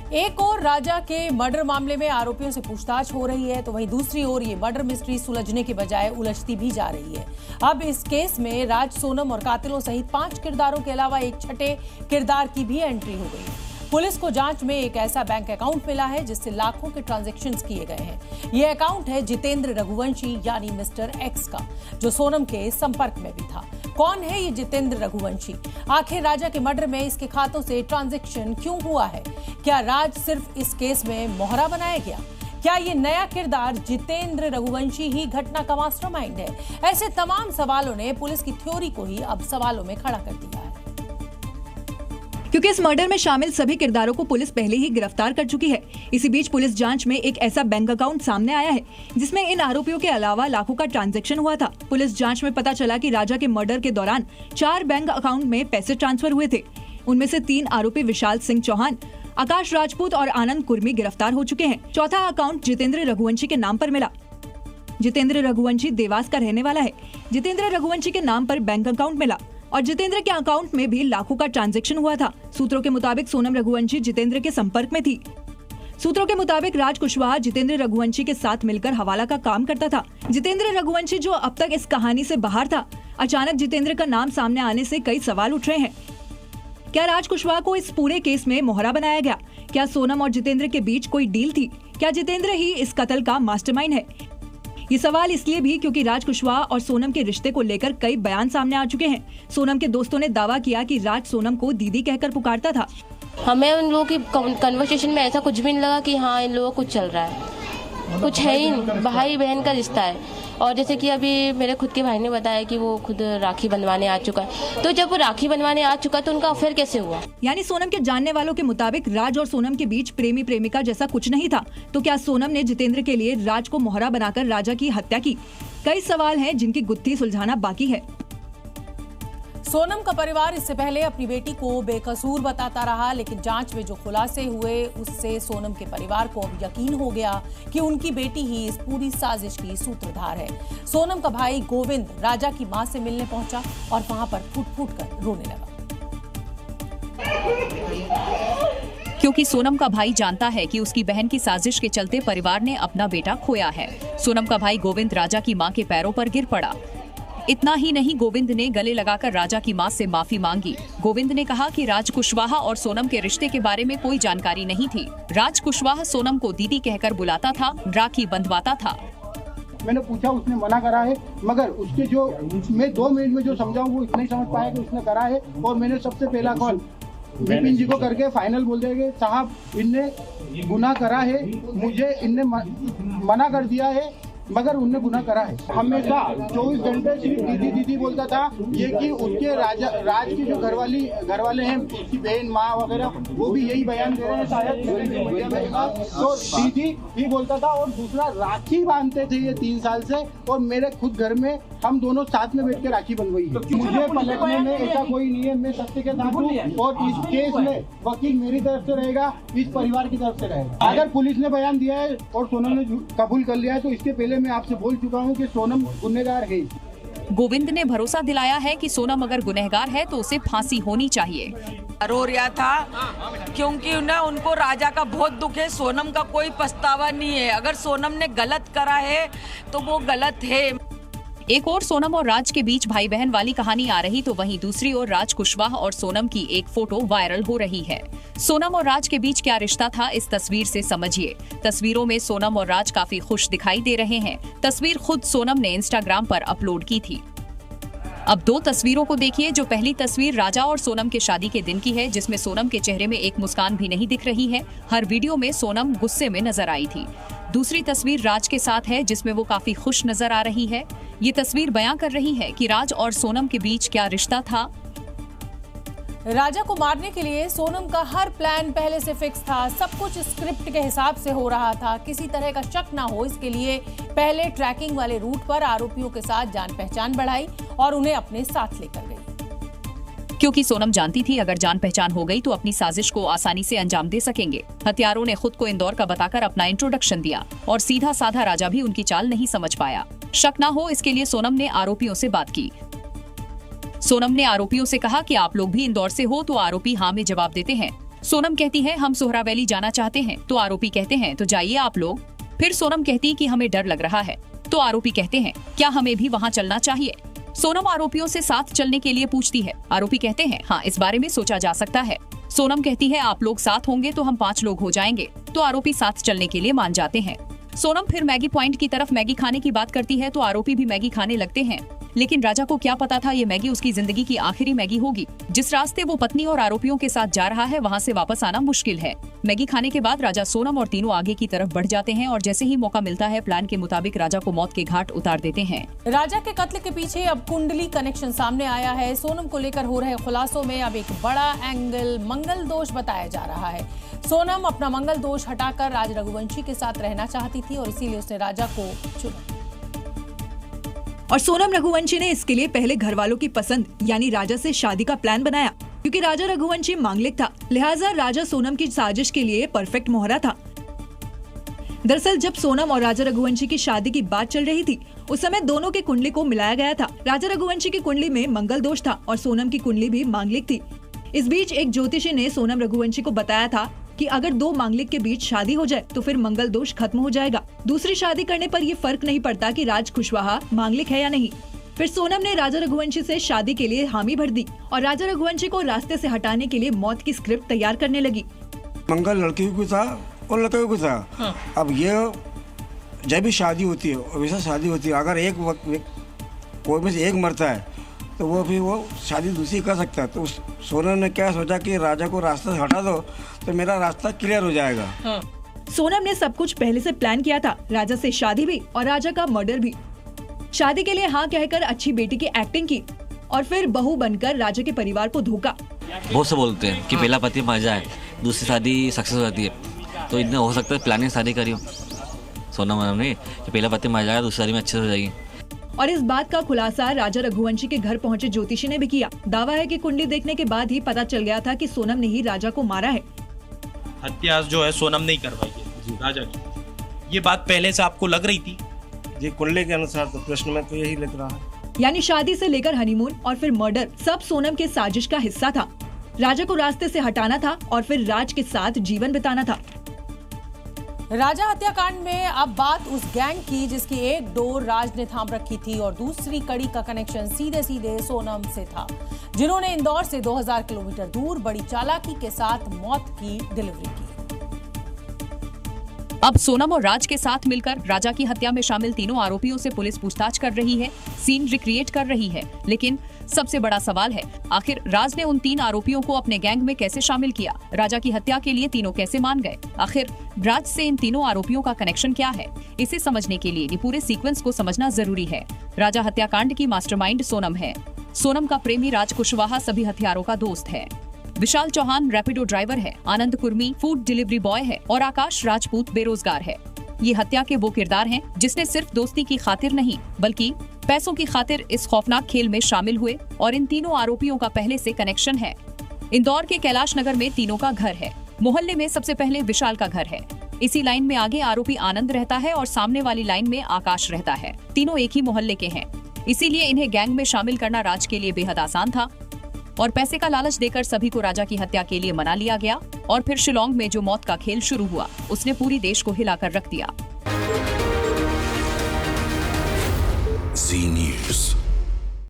एक और राजा के मर्डर मामले में आरोपियों से पूछताछ हो रही है, तो वहीं दूसरी ओर ये मर्डर मिस्ट्री सुलझने के बजाय उलझती भी जा रही है। अब इस केस में राज, सोनम और कातिलों सहित 5 किरदारों के अलावा एक छठे किरदार की भी एंट्री हो गई है। पुलिस को जांच में एक ऐसा बैंक अकाउंट मिला है जिससे लाखों के ट्रांजैक्शंस किए गए हैं। ये अकाउंट है जितेंद्र रघुवंशी यानी मिस्टर एक्स का, जो सोनम के संपर्क में भी था। कौन है ये जितेंद्र रघुवंशी? आखिर राजा के मर्डर में इसके खातों से ट्रांजैक्शन क्यों हुआ है? क्या राज सिर्फ इस केस में मोहरा बनाया गया? क्या ये नया किरदार जितेंद्र रघुवंशी ही घटना का मास्टरमाइंड है? ऐसे तमाम सवालों ने पुलिस की थ्योरी को ही अब सवालों में खड़ा कर दिया है। क्योंकि इस मर्डर में शामिल सभी किरदारों को पुलिस पहले ही गिरफ्तार कर चुकी है। इसी बीच पुलिस जांच में एक ऐसा बैंक अकाउंट सामने आया है जिसमें इन आरोपियों के अलावा लाखों का ट्रांजैक्शन हुआ था। पुलिस जांच में पता चला कि राजा के मर्डर के दौरान 4 बैंक अकाउंट में पैसे ट्रांसफर हुए थे। उनमें से 3 आरोपी विशाल सिंह चौहान, आकाश राजपूत और आनंद कुर्मी गिरफ्तार हो चुके हैं। चौथा अकाउंट जितेंद्र रघुवंशी के नाम पर मिला। जितेंद्र रघुवंशी देवास का रहने वाला है। जितेंद्र रघुवंशी के नाम पर बैंक अकाउंट मिला और जितेंद्र के अकाउंट में भी लाखों का ट्रांजैक्शन हुआ था। सूत्रों के मुताबिक सोनम रघुवंशी जितेंद्र के संपर्क में थी। सूत्रों के मुताबिक राज कुशवाहा जितेंद्र रघुवंशी के साथ मिलकर हवाला का काम करता था। जितेंद्र रघुवंशी जो अब तक इस कहानी से बाहर था, अचानक जितेंद्र का नाम सामने आने से कई सवाल उठ रहे हैं। क्या राज कुशवाहा को इस पूरे केस में मोहरा बनाया गया? क्या सोनम और जितेंद्र के बीच कोई डील थी? क्या जितेंद्र ही इस कत्ल का मास्टरमाइंड है? ये सवाल इसलिए भी क्योंकि राज कुशवाहा और सोनम के रिश्ते को लेकर कई बयान सामने आ चुके हैं। सोनम के दोस्तों ने दावा किया कि राज सोनम को दीदी कहकर पुकारता था। हमें उन लोगों की कन्वर्सेशन में ऐसा कुछ भी नहीं लगा कि हाँ इन लोगों को कुछ चल रहा है, कुछ है ही नहीं, भाई बहन का रिश्ता है। और जैसे कि अभी मेरे खुद के भाई ने बताया कि वो खुद राखी बंधवाने आ चुका है, तो जब वो राखी बंधवाने आ चुका तो उनका अफेयर कैसे हुआ? यानी सोनम के जानने वालों के मुताबिक राज और सोनम के बीच प्रेमी प्रेमिका जैसा कुछ नहीं था। तो क्या सोनम ने जितेंद्र के लिए राज को मोहरा बनाकर राजा की हत्या की? कई सवाल हैं जिनकी गुत्थी सुलझाना बाकी है। सोनम का परिवार इससे पहले अपनी बेटी को बेकसूर बताता रहा, लेकिन जांच में जो खुलासे हुए उससे सोनम के परिवार को अब यकीन हो गया कि उनकी बेटी ही इस पूरी साजिश की सूत्रधार है। सोनम का भाई गोविंद राजा की मां से मिलने पहुंचा और वहां पर फूट फूट कर रोने लगा, क्योंकि सोनम का भाई जानता है कि उसकी बहन की साजिश के चलते परिवार ने अपना बेटा खोया है। सोनम का भाई गोविंद राजा की मां के पैरों पर गिर पड़ा। इतना ही नहीं, गोविंद ने गले लगाकर राजा की मां से माफी मांगी। गोविंद ने कहा कि राज कुशवाहा और सोनम के रिश्ते के बारे में कोई जानकारी नहीं थी। राज कुशवाहा सोनम को दीदी कहकर बुलाता था, राखी बंधवाता था। मैंने पूछा, उसने मना करा है, मगर उसके जो मैं 2 मिनट में जो समझाऊं वो इतना ही समझ पाया कि उसने करा है। और मैंने सबसे पहला कॉल विपिन जी को करके फाइनल बोल देंगे, साहब इनने गुनाह करा है, मुझे इनने मना कर दिया है, मगर उनने गुनाह करा है। हमेशा 24 घंटे सिर्फ दीदी दीदी बोलता था। ये कि उसके राज की जो घरवाले हैं, उसकी बहन माँ वगैरह, वो भी यही बयान दे रहे हैं शायद। तो दीदी ही बोलता था। और दूसरा, राखी बांधते थे ये 3 साल से, और मेरे खुद घर में हम दोनों साथ में बैठ के राखी बंधवाई है। मुझे पलटने में ऐसा कोई नहीं है, मैं सत्य के साथ हूँ। और इस केस में वकील मेरी तरफ से रहेगा, इस परिवार की तरफ से रहेगा। अगर पुलिस ने बयान दिया है और सोनम ने कबूल कर लिया है, तो इसके पहले मैं आपसे बोल चुका हूं कि सोनम गुनहगार है। गोविंद ने भरोसा दिलाया है कि सोनम अगर गुनहगार है तो उसे फांसी होनी चाहिए। रो रहा था क्योंकि उनको राजा का बहुत दुख है, सोनम का कोई पछतावा नहीं है। अगर सोनम ने गलत करा है तो वो गलत है। एक और सोनम और राज के बीच भाई बहन वाली कहानी आ रही तो वहीं दूसरी ओर राज कुशवाहा और सोनम की एक फोटो वायरल हो रही है। सोनम और राज के बीच क्या रिश्ता था, इस तस्वीर से समझिए। तस्वीरों में सोनम और राज काफी खुश दिखाई दे रहे हैं। तस्वीर खुद सोनम ने इंस्टाग्राम पर अपलोड की थी। अब 2 तस्वीरों को देखिए। जो पहली तस्वीर राजा और सोनम के शादी के दिन की है, जिसमें सोनम के चेहरे में एक मुस्कान भी नहीं दिख रही है। हर वीडियो में सोनम गुस्से में नजर आई थी। दूसरी तस्वीर राज के साथ है, जिसमें वो काफी खुश नजर आ रही है। ये तस्वीर बयां कर रही है कि राज और सोनम के बीच क्या रिश्ता था। राजा को मारने के लिए सोनम का हर प्लान पहले से फिक्स था। सब कुछ स्क्रिप्ट के हिसाब से हो रहा था। किसी तरह का शक ना हो, इसके लिए पहले ट्रैकिंग वाले रूट पर आरोपियों के साथ जान पहचान बढ़ाई और उन्हें अपने साथ लेकर गई। क्योंकि सोनम जानती थी अगर जान पहचान हो गई तो अपनी साजिश को आसानी से अंजाम दे सकेंगे। हत्यारों ने खुद को इंदौर का बताकर अपना इंट्रोडक्शन दिया और सीधा साधा राजा भी उनकी चाल नहीं समझ पाया। शक ना हो, इसके लिए सोनम ने आरोपियों से बात की। सोनम ने आरोपियों से कहा कि आप लोग भी इंदौर से हो, तो आरोपी हाँ में जवाब देते हैं। सोनम कहती है हम सोहरा वैली जाना चाहते हैं, तो आरोपी कहते हैं तो जाइए आप लोग। फिर सोनम कहती कि हमें डर लग रहा है, तो आरोपी कहते हैं क्या हमें भी वहाँ चलना चाहिए। सोनम आरोपियों से साथ चलने के लिए पूछती है। आरोपी कहते हैं हाँ, इस बारे में सोचा जा सकता है। सोनम कहती है आप लोग साथ होंगे तो हम 5 लोग हो जाएंगे, तो आरोपी साथ चलने के लिए मान जाते हैं। सोनम फिर मैगी पॉइंट की तरफ मैगी खाने की बात करती है, तो आरोपी भी मैगी खाने लगते हैं। लेकिन राजा को क्या पता था ये मैगी उसकी जिंदगी की आखिरी मैगी होगी। जिस रास्ते वो पत्नी और आरोपियों के साथ जा रहा है वहाँ से वापस आना मुश्किल है। मैगी खाने के बाद राजा, सोनम और तीनों आगे की तरफ बढ़ जाते हैं और जैसे ही मौका मिलता है प्लान के मुताबिक राजा को मौत के घाट उतार देते हैं। राजा के कत्ल के पीछे अब कुंडली कनेक्शन सामने आया है। सोनम को लेकर हो रहे खुलासों में अब एक बड़ा एंगल मंगल दोष बताया जा रहा है। सोनम अपना मंगल दोष हटाकर राज रघुवंशी के साथ रहना चाहती थी और इसीलिए उसने राजा को चुना। और सोनम रघुवंशी ने इसके लिए पहले घर वालों की पसंद यानी राजा से शादी का प्लान बनाया। क्योंकि राजा रघुवंशी मांगलिक था, लिहाजा राजा सोनम की साजिश के लिए परफेक्ट मोहरा था। दरअसल जब सोनम और राजा रघुवंशी की शादी की बात चल रही थी, उस समय दोनों की कुंडली को मिलाया गया था। राजा रघुवंशी की कुंडली में मंगल दोष था और सोनम की कुंडली भी मांगलिक थी। इस बीच एक ज्योतिषी ने सोनम रघुवंशी को बताया था कि अगर 2 मांगलिक के बीच शादी हो जाए तो फिर मंगल दोष खत्म हो जाएगा। दूसरी शादी करने पर ये फर्क नहीं पड़ता कि राज कुशवाहा मांगलिक है या नहीं। फिर सोनम ने राजा रघुवंशी से शादी के लिए हामी भर दी और राजा रघुवंशी को रास्ते से हटाने के लिए मौत की स्क्रिप्ट तैयार करने लगी। मंगल लड़की को था और लड़के को था। हाँ। अब ये जब भी शादी होती है वैसा शादी होती है, अगर एक वक्त कोई में से एक मरता है तो वो शादी दूसरी कर सकता है। तो सोनम ने क्या सोचा कि राजा को रास्ते से हटा दो तो मेरा रास्ता क्लियर हो जाएगा। हाँ। सोनम ने सब कुछ पहले से प्लान किया था, राजा से शादी भी और राजा का मर्डर भी। शादी के लिए हाँ कहकर अच्छी बेटी की एक्टिंग की और फिर बहू बनकर राजा के परिवार को धोखा। बहुत से बोलते हैं कि पहला पति मर जाए दूसरी शादी सक्सेस हो जाती है, तो इतना हो सकता है प्लानिंग शादी करी हो सोनम ने कि पहला पति मर जाएगा दूसरी शादी में अच्छे से हो जाएगी। और इस बात का खुलासा राजा रघुवंशी के घर पहुंचे ज्योतिषी ने भी किया। दावा है कि कुंडली देखने के बाद ही पता चल गया था कि सोनम ने ही राजा को मारा है। हत्या जो है सोनम ने ही करवाई है राजा की। ये बात पहले से आपको लग रही थी? जी कुंडली के अनुसार तो प्रश्न में तो यही लग रहा है। यानी शादी से लेकर हनीमून और फिर मर्डर सब सोनम के साजिश का हिस्सा था। राजा को रास्ते से हटाना था और फिर राज के साथ जीवन बिताना था। राजा हत्याकांड में अब बात उस गैंग की जिसकी एक डोर राज ने थाम रखी थी और दूसरी कड़ी का कनेक्शन सीधे सीधे सोनम से था, जिन्होंने इंदौर से 2000 किलोमीटर दूर बड़ी चालाकी के साथ मौत की डिलीवरी की। अब सोनम और राज के साथ मिलकर राजा की हत्या में शामिल तीनों आरोपियों से पुलिस पूछताछ कर रही है, सीन रिक्रिएट कर रही है। लेकिन सबसे बड़ा सवाल है, आखिर राज ने उन 3 आरोपियों को अपने गैंग में कैसे शामिल किया? राजा की हत्या के लिए तीनों कैसे मान गए? आखिर राज से इन तीनों आरोपियों का कनेक्शन क्या है? इसे समझने के लिए ये पूरे सीक्वेंस को समझना जरूरी है। राजा हत्याकांड की मास्टरमाइंड सोनम है। सोनम का प्रेमी राज कुशवाहा सभी हथियारों का दोस्त है। विशाल चौहान रैपिडो ड्राइवर है, आनंद कुर्मी फूड डिलीवरी बॉय है और आकाश राजपूत बेरोजगार है। ये हत्या के वो किरदार हैं जिसने सिर्फ दोस्ती की खातिर नहीं बल्कि पैसों की खातिर इस खौफनाक खेल में शामिल हुए और इन तीनों आरोपियों का पहले से कनेक्शन है। इंदौर के कैलाश नगर में तीनों का घर है। मोहल्ले में सबसे पहले विशाल का घर है। इसी लाइन में आगे आरोपी आनंद रहता है और सामने वाली लाइन में आकाश रहता है। तीनों एक ही मोहल्ले के हैं, इसीलिए इन्हें गैंग में शामिल करना राज के लिए बेहद आसान था और पैसे का लालच देकर सभी को राजा की हत्या के लिए मना लिया गया। और फिर शिलोंग में जो मौत का खेल शुरू हुआ उसने पूरी देश को हिलाकर रख दिया। Zee News.